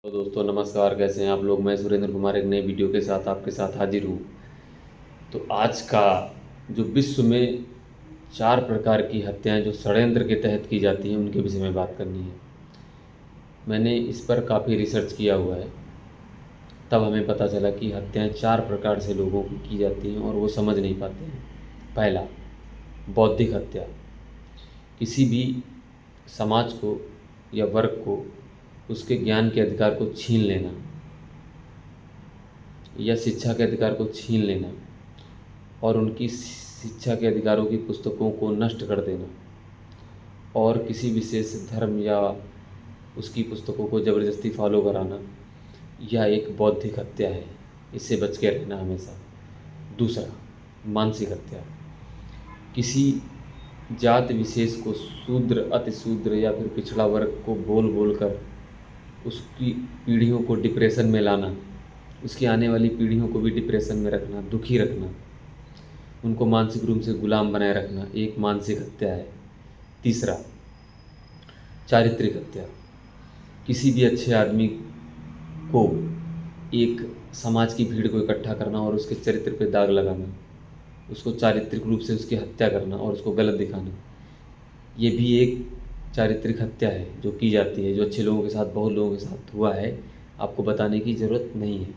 तो दोस्तों नमस्कार, कैसे हैं आप लोग। मैं सुरेंद्र कुमार एक नई वीडियो के साथ आपके साथ हाजिर हूँ। तो आज का जो विश्व में 4 प्रकार की हत्याएं जो षड्यंत्र के तहत की जाती हैं उनके विषय में बात करनी है। मैंने इस पर काफ़ी रिसर्च किया हुआ है, तब हमें पता चला कि हत्याएं 4 प्रकार से लोगों की जाती हैं और वो समझ नहीं पाते हैं। पहला, बौद्धिक हत्या। किसी भी समाज को या वर्ग को उसके ज्ञान के अधिकार को छीन लेना या शिक्षा के अधिकार को छीन लेना और उनकी शिक्षा के अधिकारों की पुस्तकों को नष्ट कर देना और किसी विशेष धर्म या उसकी पुस्तकों को ज़बरदस्ती फॉलो कराना, यह एक बौद्धिक हत्या है। इससे बच के रहना हमेशा। दूसरा, मानसिक हत्या। किसी जात विशेष को शूद्र, अतिशूद्र या फिर पिछड़ा वर्ग को बोल बोल कर उसकी पीढ़ियों को डिप्रेशन में लाना, उसकी आने वाली पीढ़ियों को भी डिप्रेशन में रखना, दुखी रखना, उनको मानसिक रूप से गुलाम बनाए रखना, एक मानसिक हत्या है। तीसरा, चारित्रिक हत्या। किसी भी अच्छे आदमी को एक समाज की भीड़ को इकट्ठा करना और उसके चरित्र पे दाग लगाना, उसको चारित्रिक रूप से उसकी हत्या करना और उसको गलत दिखाना, ये भी एक चारित्रिक हत्या है जो की जाती है, जो अच्छे लोगों के साथ, बहुत लोगों के साथ हुआ है, आपको बताने की ज़रूरत नहीं है।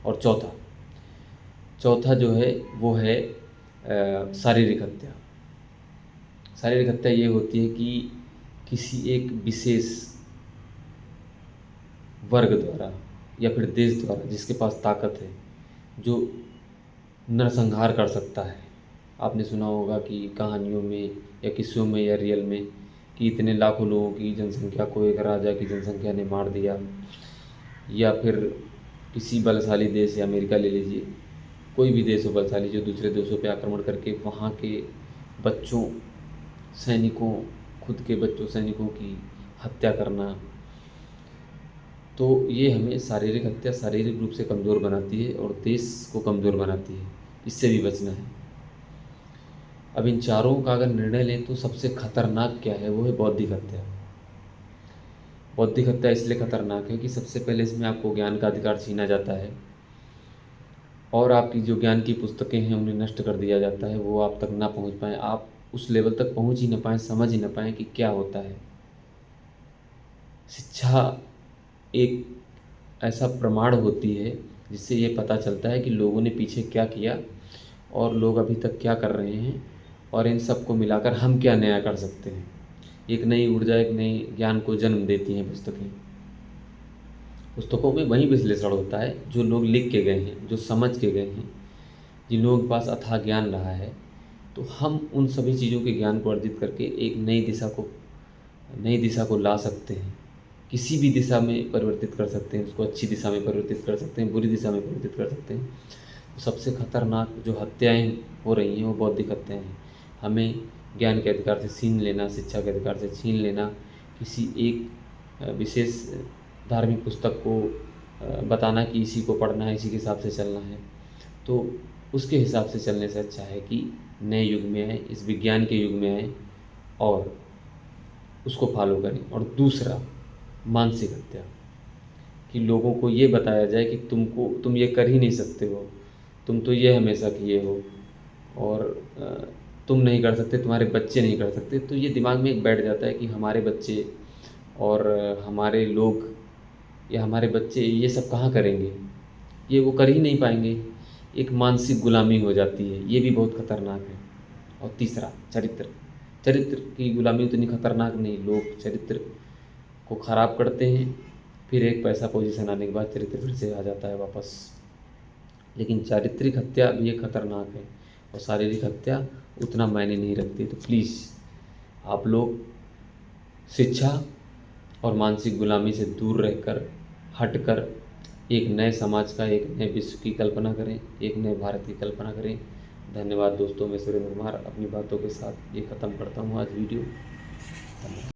और चौथा चौथा जो है वो है शारीरिक हत्या। शारीरिक हत्या ये होती है कि किसी एक विशेष वर्ग द्वारा या फिर देश द्वारा, जिसके पास ताकत है, जो नरसंहार कर सकता है। आपने सुना होगा कि कहानियों में या किस्सों में या रियल में कि इतने लाखों लोगों की जनसंख्या को एक राजा की जनसंख्या ने मार दिया। या फिर किसी बलशाली देश, या अमेरिका ले लीजिए, कोई भी देश हो बलशाली, जो दूसरे देशों पे आक्रमण करके वहाँ के बच्चों, सैनिकों, खुद के बच्चों सैनिकों की हत्या करना। तो ये हमें शारीरिक हत्या शारीरिक रूप से कमज़ोर बनाती है और देश को कमज़ोर बनाती है। इससे भी बचना है। अब इन चारों का अगर निर्णय लें तो सबसे खतरनाक क्या है, वो है बौद्धिक हत्या। बौद्धिक हत्या इसलिए खतरनाक है कि सबसे पहले इसमें आपको ज्ञान का अधिकार छीना जाता है और आपकी जो ज्ञान की पुस्तकें हैं उन्हें नष्ट कर दिया जाता है। वो आप तक ना पहुंच पाएँ, आप उस लेवल तक पहुंच ही ना पाएँ, समझ ही ना पाएँ कि क्या होता है। शिक्षा एक ऐसा प्रमाण होती है जिससे ये पता चलता है कि लोगों ने पीछे क्या किया और लोग अभी तक क्या कर रहे हैं और इन सब को मिलाकर हम क्या नया कर सकते हैं। एक नई ऊर्जा, एक नई ज्ञान को जन्म देती हैं पुस्तकें। पुस्तकों में वही विश्लेषण होता है जो लोग लिख के गए हैं, जो समझ के गए हैं, जिन लोगों के पास अथाह ज्ञान रहा है। तो हम उन सभी चीज़ों के ज्ञान को अर्जित करके एक नई दिशा को ला सकते हैं। किसी भी दिशा में परिवर्तित कर सकते हैं, उसको अच्छी दिशा में परिवर्तित कर सकते हैं, बुरी दिशा में परिवर्तित कर सकते हैं। तो सबसे खतरनाक जो हत्याएं हो रही हैं वो बौद्धिक हत्याएं हैं। हमें ज्ञान के अधिकार से छीन लेना, शिक्षा के अधिकार से छीन लेना, किसी एक विशेष धार्मिक पुस्तक को बताना कि इसी को पढ़ना है, इसी के हिसाब से चलना है। तो उसके हिसाब से चलने से अच्छा है कि नए युग में आए, इस विज्ञान के युग में आए और उसको फॉलो करें। और दूसरा, मानसिक हत्या, कि लोगों को ये बताया जाए कि तुम ये कर ही नहीं सकते हो, तुम तो ये हमेशा किए हो और तुम नहीं कर सकते, तुम्हारे बच्चे नहीं कर सकते। तो ये दिमाग में एक बैठ जाता है कि हमारे बच्चे और हमारे लोग या हमारे बच्चे ये सब कहाँ करेंगे, ये वो कर ही नहीं पाएंगे। एक मानसिक गुलामी हो जाती है, ये भी बहुत खतरनाक है। और तीसरा, चरित्र। चरित्र की गुलामी उतनी खतरनाक नहीं, लोग चरित्र को ख़राब करते हैं, फिर एक पैसा पोजीशन आने के बाद चरित्र फिर से आ जाता है वापस। लेकिन चारित्रिक हत्या भी एक खतरनाक है और शारीरिक हत्या उतना मायने नहीं रखती। तो प्लीज़ आप लोग शिक्षा और मानसिक गुलामी से दूर रहकर, हटकर एक नए समाज का, एक नए विश्व की कल्पना करें, एक नए भारत की कल्पना करें। धन्यवाद दोस्तों। मैं सुरेंद्र कुमार अपनी बातों के साथ ये ख़त्म करता हूँ आज वीडियो। धन्यवाद।